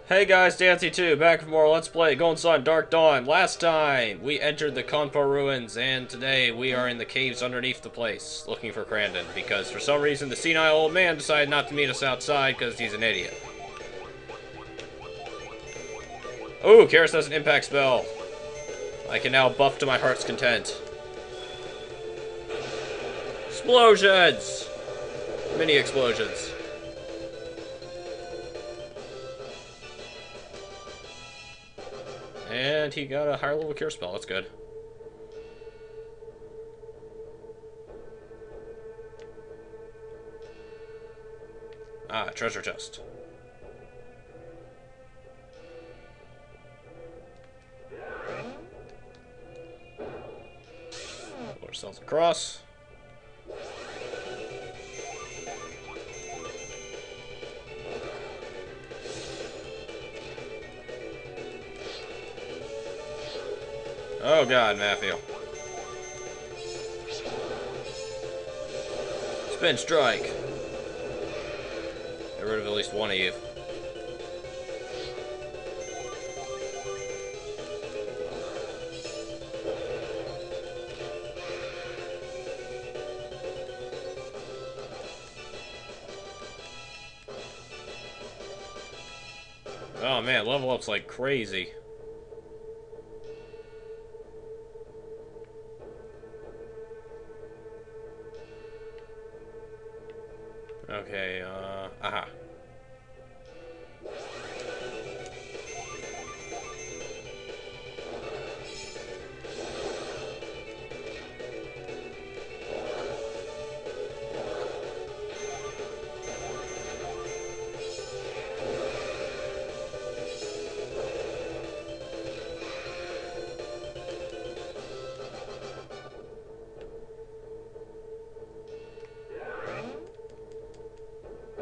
Hey guys, Dancy 2, back for more Let's Play Golden Sun Dark Dawn. Last time, we entered the Konpo ruins, and today we are in the caves underneath the place, looking for Crandon, because for some reason the senile old man decided not to meet us outside because he's an idiot. Ooh, Karis has an impact spell. I can now buff to my heart's content. Explosions! Mini explosions. And he got a higher level cure spell, that's good. Ah, treasure chest. Put ourselves across. Oh god, Matthew. Spin strike. Get rid of at least one of you. Oh man, level up's like crazy. Okay, aha.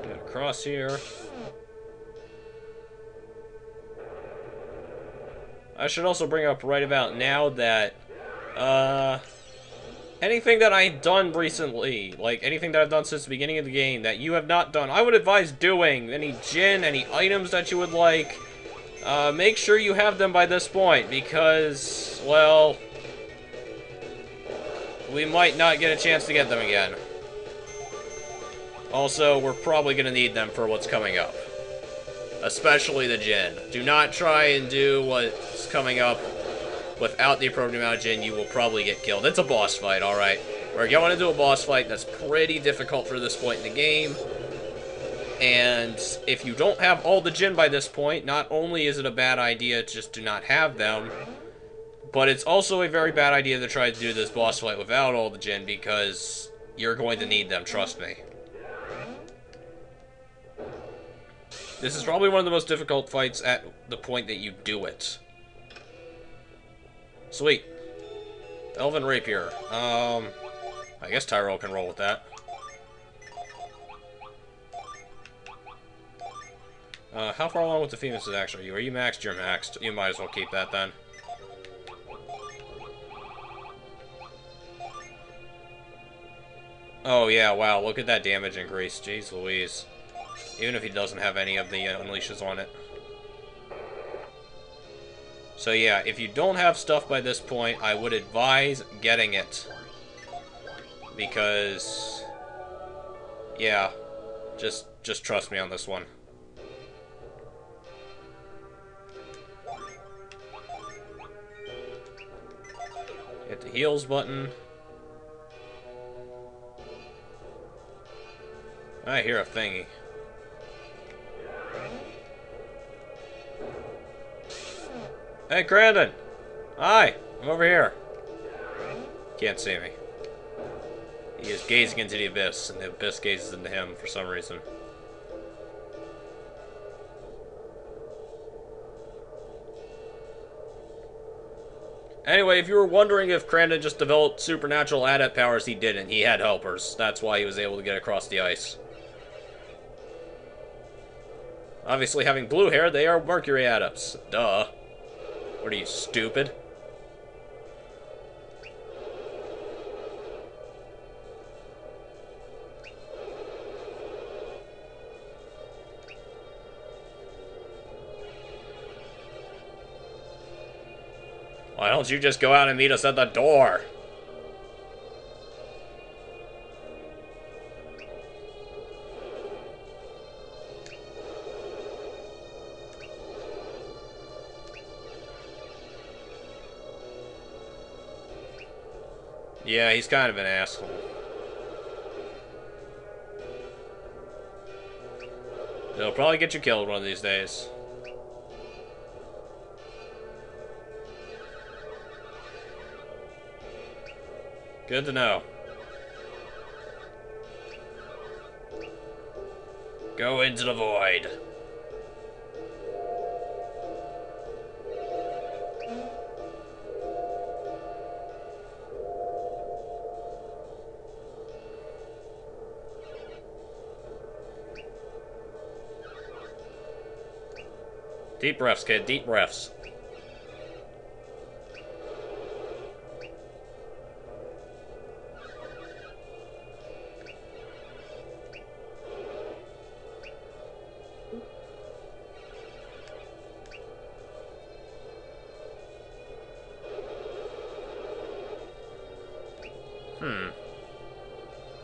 Get across here. I should also bring up right about now that, anything that I've done recently, like anything that I've done since the beginning of the game that you have not done, I would advise doing. Any Jin, any items that you would like, make sure you have them by this point, because, well, we might not get a chance to get them again. Also, we're probably going to need them for what's coming up. Especially the Jin. Do not try and do what's coming up without the appropriate amount of Jin. You will probably get killed. It's a boss fight, alright? We're going into a boss fight that's pretty difficult for this point in the game. And if you don't have all the Jin by this point, not only is it a bad idea just to not have them, but it's also a very bad idea to try to do this boss fight without all the Jin, because you're going to need them, trust me. This is probably one of the most difficult fights at the point that you do it. Sweet. Elven Rapier. I guess Tyrell can roll with that. How far along with the Phoenix axe are you? Are you maxed? You're maxed. You might as well keep that then. Oh yeah, wow, look at that damage increase. Jeez Louise. Even if he doesn't have any of the unleashes on it. So yeah, if you don't have stuff by this point, I would advise getting it. Because, yeah, just trust me on this one. Hit the heals button. I hear a thingy. Hey, Crandon! Hi! I'm over here. Can't see me. He is gazing into the abyss, and the abyss gazes into him for some reason. Anyway, if you were wondering if Crandon just developed supernatural adept powers, he didn't. He had helpers. That's why he was able to get across the ice. Obviously, having blue hair, they are Mercury adepts. Duh. What are you, stupid? Why don't you just go out and meet us at the door? Yeah, he's kind of an asshole. He'll probably get you killed one of these days. Good to know. Go into the void. Deep breaths, kid. Deep breaths.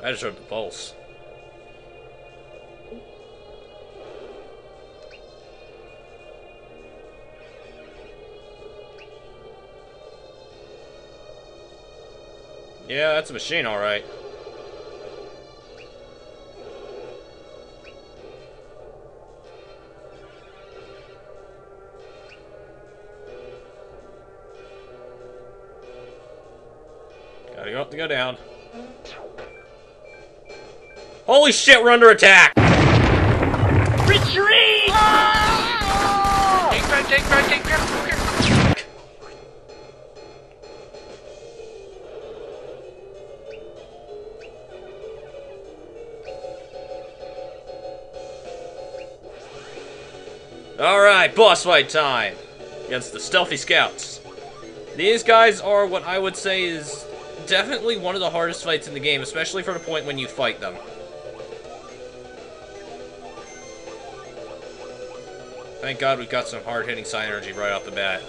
I just heard the pulse. Yeah, that's a machine, alright. Gotta go up to go down. Holy shit, we're under attack! Retreat! Ah! Take back. Alright, boss fight time! Against the Stealthy Scouts. These guys are what I would say is definitely one of the hardest fights in the game, especially for the point when you fight them. Thank God we've got some hard-hitting Psi Energy right off the bat.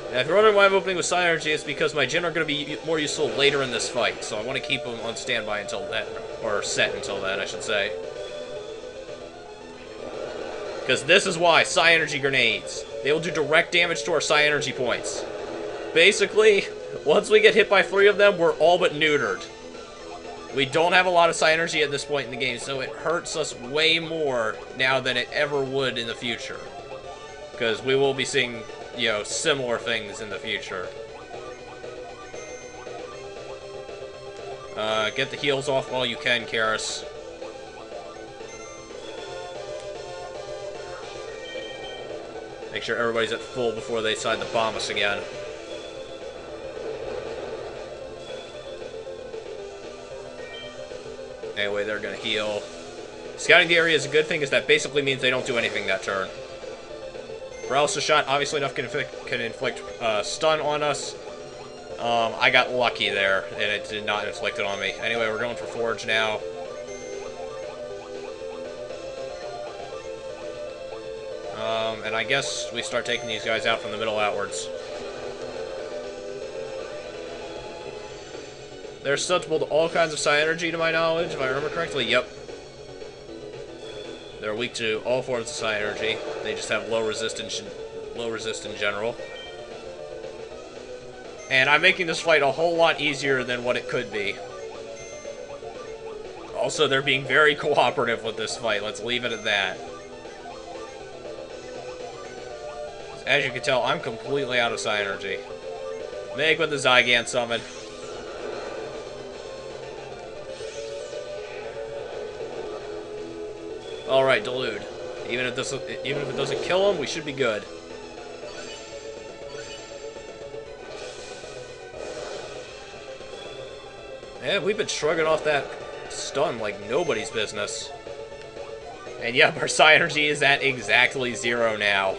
And if you're wondering why I'm opening with Psi Energy, it's because my Jin are going to be more useful later in this fight, so I want to keep them on standby until then. Or set until then, I should say. Because this is why, Psi Energy grenades. They will do direct damage to our Psi Energy points. Basically, once we get hit by 3 of them, we're all but neutered. We don't have a lot of Psi Energy at this point in the game, so it hurts us way more now than it ever would in the future. Because we will be seeing, you know, similar things in the future. Get the heals off while you can, Karis. Make sure everybody's at full before they decide to bomb us again. Anyway, they're gonna heal. Scouting the area is a good thing, as that basically means they don't do anything that turn. Paralysis shot, obviously enough can inflict stun on us. I got lucky there, and it did not inflict it on me. Anyway, we're going for Forge now. And I guess we start taking these guys out from the middle outwards. They're susceptible to all kinds of Psi Energy, to my knowledge, if I remember correctly. Yep. They're weak to all forms of Psi Energy. They just have low resist in general. And I'm making this fight a whole lot easier than what it could be. Also, they're being very cooperative with this fight. Let's leave it at that. As you can tell, I'm completely out of Psi Energy. Meg with the Zygant summon. Alright, Delude. Even if it doesn't kill him, we should be good. Yeah, we've been shrugging off that stun like nobody's business. And yep, our Psi Energy is at exactly 0 now.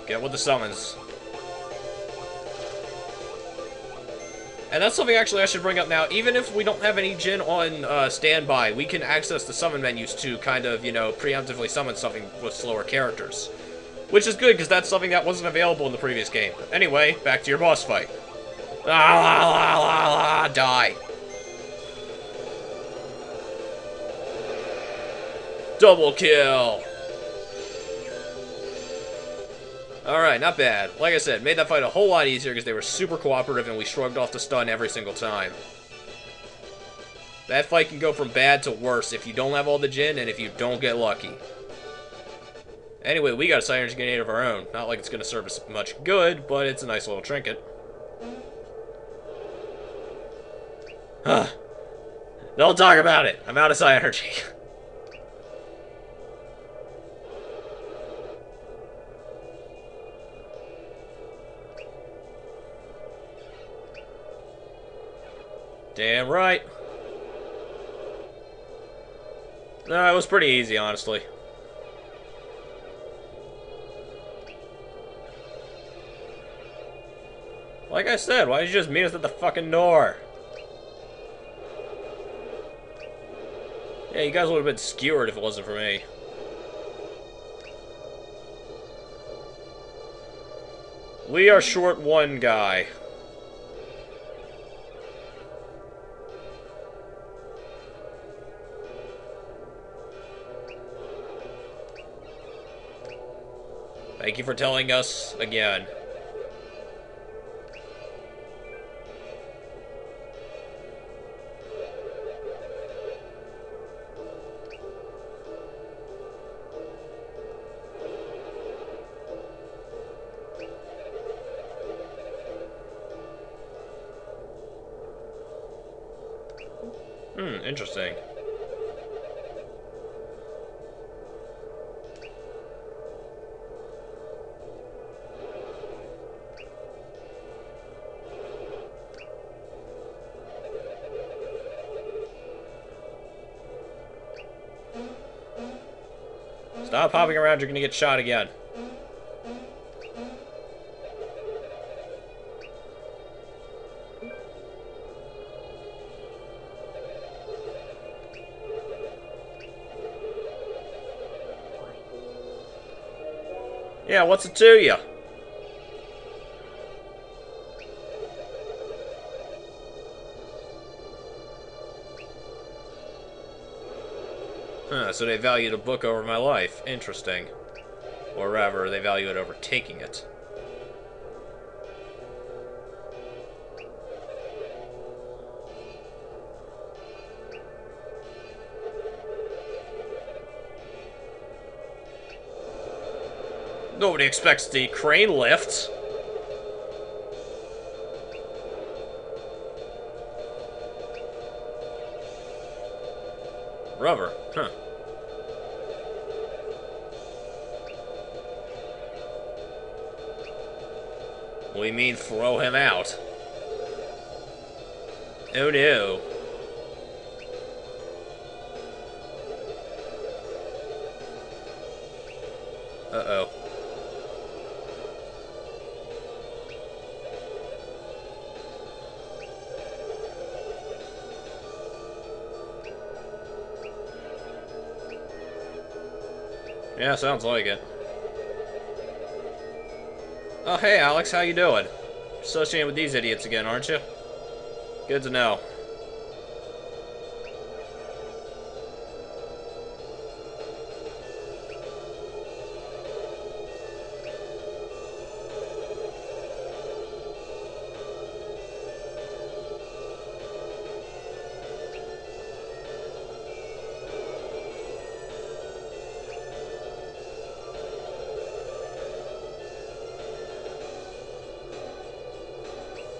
Get with the summons. And that's something actually I should bring up now. Even if we don't have any Jin on standby, we can access the summon menus to kind of, you know, preemptively summon something with slower characters. Which is good, because that's something that wasn't available in the previous game. Anyway, back to your boss fight. Ah, la, la, la, la, die. Double kill. Alright, not bad. Like I said, made that fight a whole lot easier because they were super cooperative and we shrugged off the stun every single time. That fight can go from bad to worse if you don't have all the Jin and if you don't get lucky. Anyway, we got a Side Energy Grenade of our own. Not like it's going to serve us much good, but it's a nice little trinket. Don't talk about it. I'm out of Side Energy. Damn right. No, it was pretty easy, honestly. Like I said, why did you just meet us at the fucking door? Yeah, you guys would have been skewered if it wasn't for me. We are short one guy. Thank you for telling us again. Interesting. Stop hopping around, you're gonna get shot again. Yeah, what's it to you? Huh, so they value the book over my life. Interesting. Or rather, they value it over taking it. Nobody expects the crane lift. Rubber, huh. We mean throw him out. Oh no. Uh-oh. Yeah, sounds like it. Oh, hey, Alex, how you doing? Associating with these idiots again, aren't you? Good to know.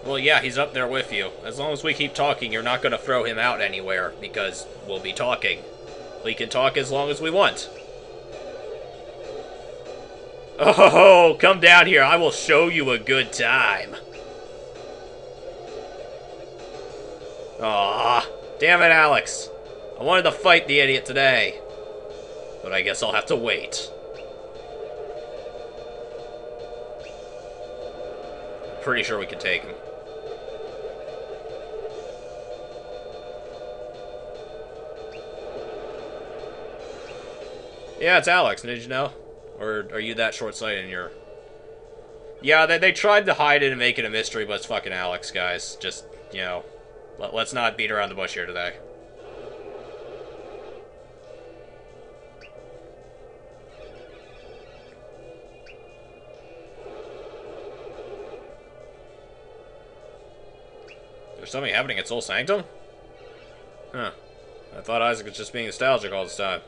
Well, yeah, he's up there with you. As long as we keep talking, you're not going to throw him out anywhere, because we'll be talking. We can talk as long as we want. Oh, come down here. I will show you a good time. Aw, damn it, Alex. I wanted to fight the idiot today, but I guess I'll have to wait. Pretty sure we can take him. Yeah, it's Alex, did you know? Or are you that short-sighted in your... Yeah, they tried to hide it and make it a mystery, but it's fucking Alex, guys. Just, you know, let's not beat around the bush here today. There's something happening at Soul Sanctum? Huh. I thought Isaac was just being nostalgic all this time.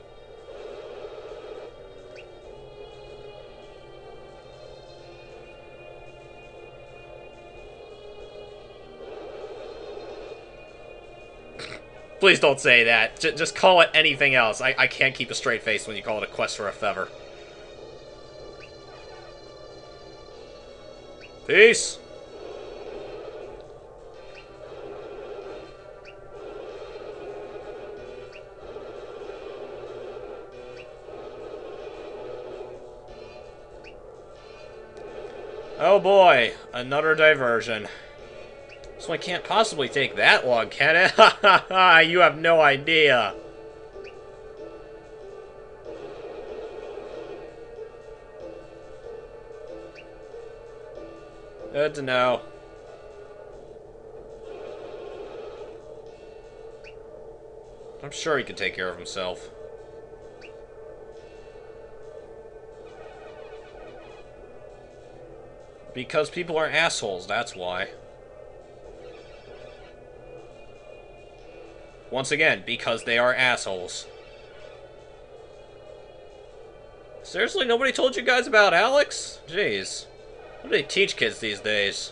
Please don't say that. Just call it anything else. I can't keep a straight face when you call it a quest for a feather. Peace! Oh boy, another diversion. This one can't possibly take that long, can it? Ha ha ha, you have no idea. Good to know. I'm sure he can take care of himself. Because people are assholes, that's why. Once again, because they are assholes. Seriously, nobody told you guys about Alex? Jeez. What do they teach kids these days?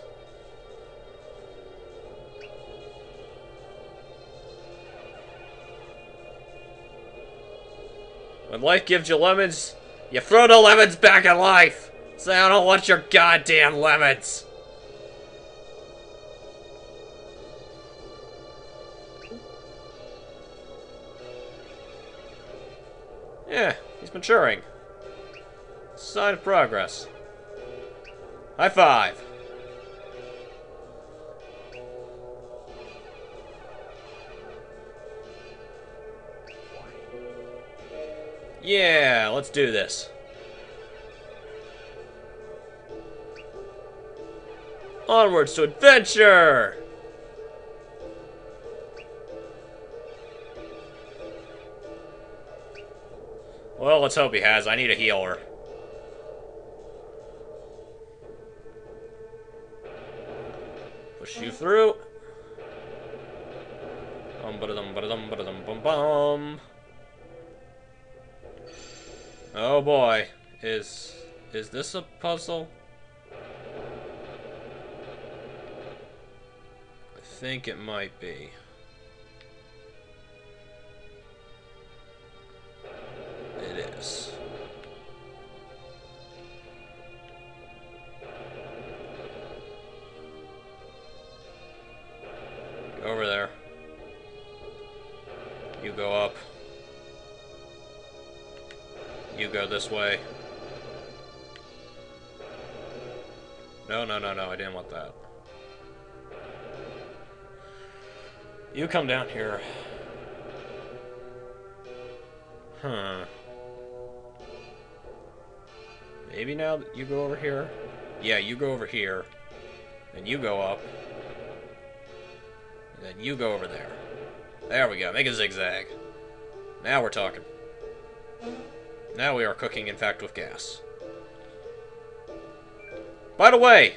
When life gives you lemons, you throw the lemons back in life! Say, I don't want your goddamn lemons! Yeah, he's maturing. Sign of progress. High five! Yeah, let's do this. Onwards to adventure! Well, let's hope he has. I need a healer. Push you through. Bum. Oh boy. Is this a puzzle? I think it might be. It is. Go over there. You go up. You go this way. No, I didn't want that. You come down here. Huh. Maybe now that you go over here? Yeah, you go over here. Then you go up. And then you go over there. There we go. Make a zigzag. Now we're talking. Now we are cooking, in fact, with gas. By the way,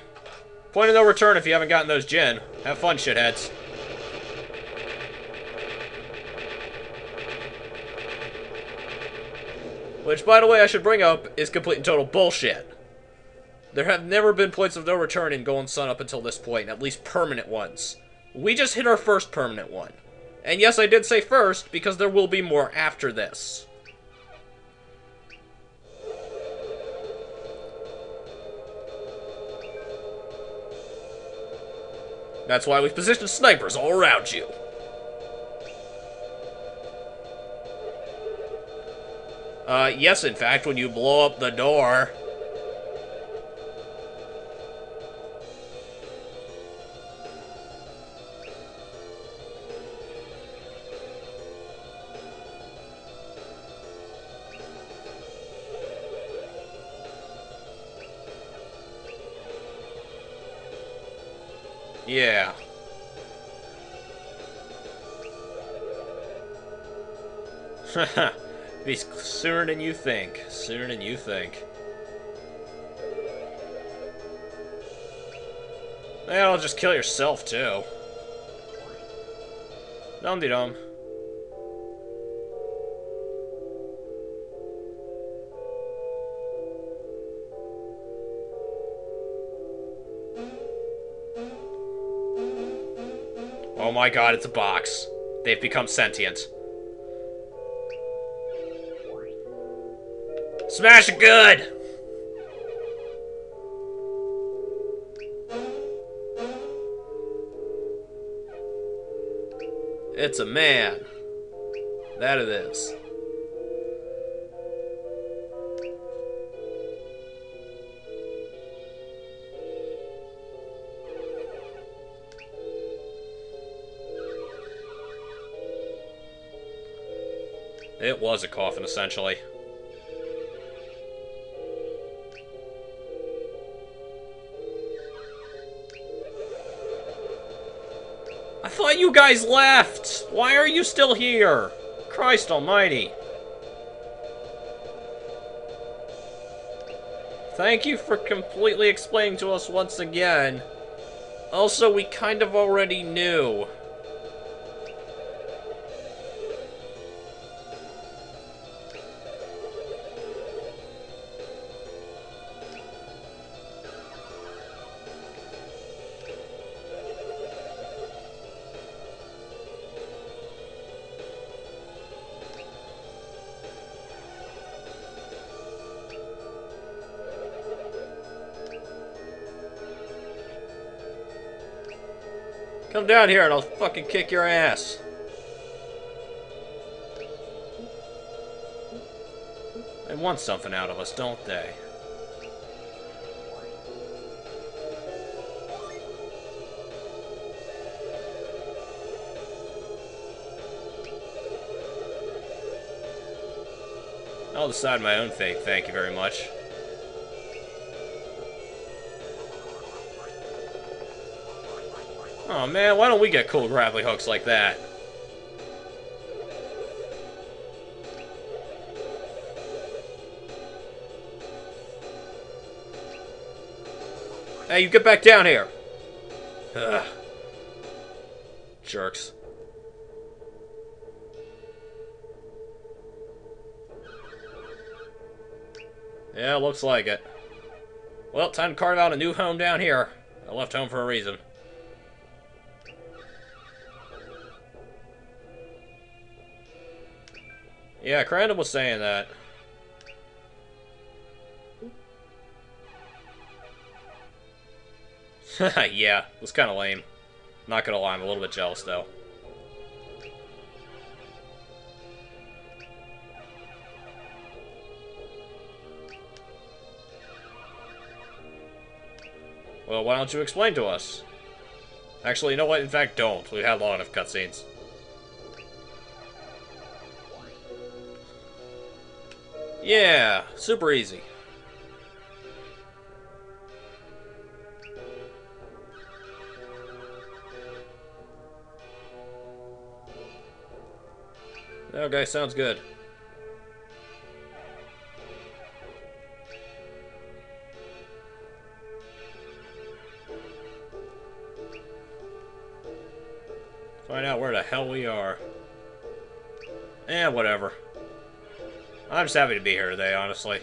point of no return if you haven't gotten those gin. Have fun, shitheads. Which, by the way, I should bring up, is complete and total bullshit. There have never been points of no return in Golden Sun up until this point, at least permanent ones. We just hit our first permanent one. And yes, I did say first, because there will be more after this. That's why we've positioned snipers all around you. Yes, in fact, when you blow up the door... Yeah. Haha. Be sooner than you think. Sooner than you think. Yeah, I'll just kill yourself, too. Dum-de-dum. Oh my god, it's a box. They've become sentient. Smash it good! It's a man. That it is. It was a coffin, essentially. I thought you guys left! Why are you still here? Christ almighty. Thank you for completely explaining to us once again. Also, we kind of already knew. Come down here and I'll fucking kick your ass. They want something out of us, don't they? I'll decide my own fate, thank you very much. Oh man, why don't we get cool grappling hooks like that? Hey, you get back down here! Ugh. Jerks. Yeah, looks like it. Well, time to carve out a new home down here. I left home for a reason. Yeah, Crandall was saying that. Yeah, it was kind of lame. Not gonna lie, I'm a little bit jealous, though. Well, why don't you explain to us? Actually, you know what? In fact, don't. We've had long enough cutscenes. Yeah, super easy. Okay, sounds good. Find out where the hell we are. Eh, whatever. I'm just happy to be here today, honestly.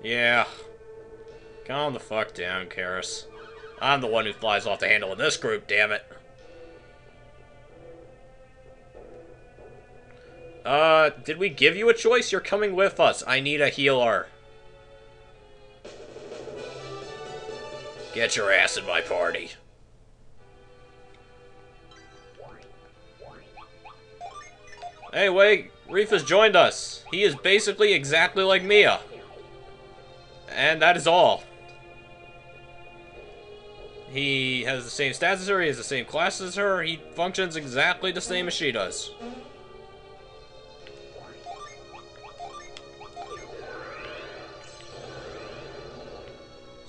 Yeah. Calm the fuck down, Karis. I'm the one who flies off the handle in this group, damn it. Did we give you a choice? You're coming with us. I need a healer. Get your ass in my party. Hey, wait. Reef has joined us. He is basically exactly like Mia. And that is all. He has the same stats as her, he has the same class as her, he functions exactly the same as she does.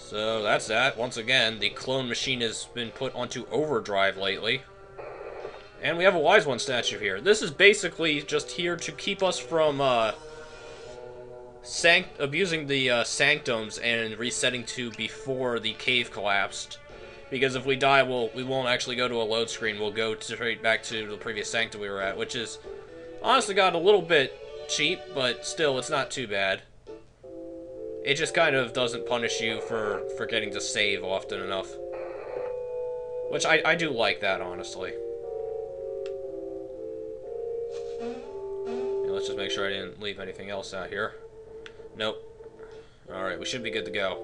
So that's that. Once again, the clone machine has been put onto overdrive lately. And we have a Wise One statue here. This is basically just here to keep us from abusing the sanctums and resetting to before the cave collapsed. Because if we die, we won't actually go to a load screen. We'll go straight back to the previous sanctum we were at, which is honestly got a little bit cheap, but still, it's not too bad. It just kind of doesn't punish you for forgetting to save often enough. Which I do like that, honestly. Yeah, let's just make sure I didn't leave anything else out here. Nope. Alright, we should be good to go.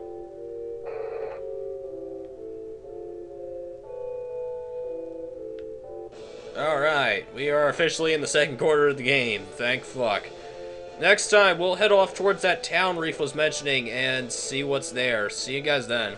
Alright, we are officially in the second quarter of the game. Thank fuck. Next time, we'll head off towards that town Reef was mentioning and see what's there. See you guys then.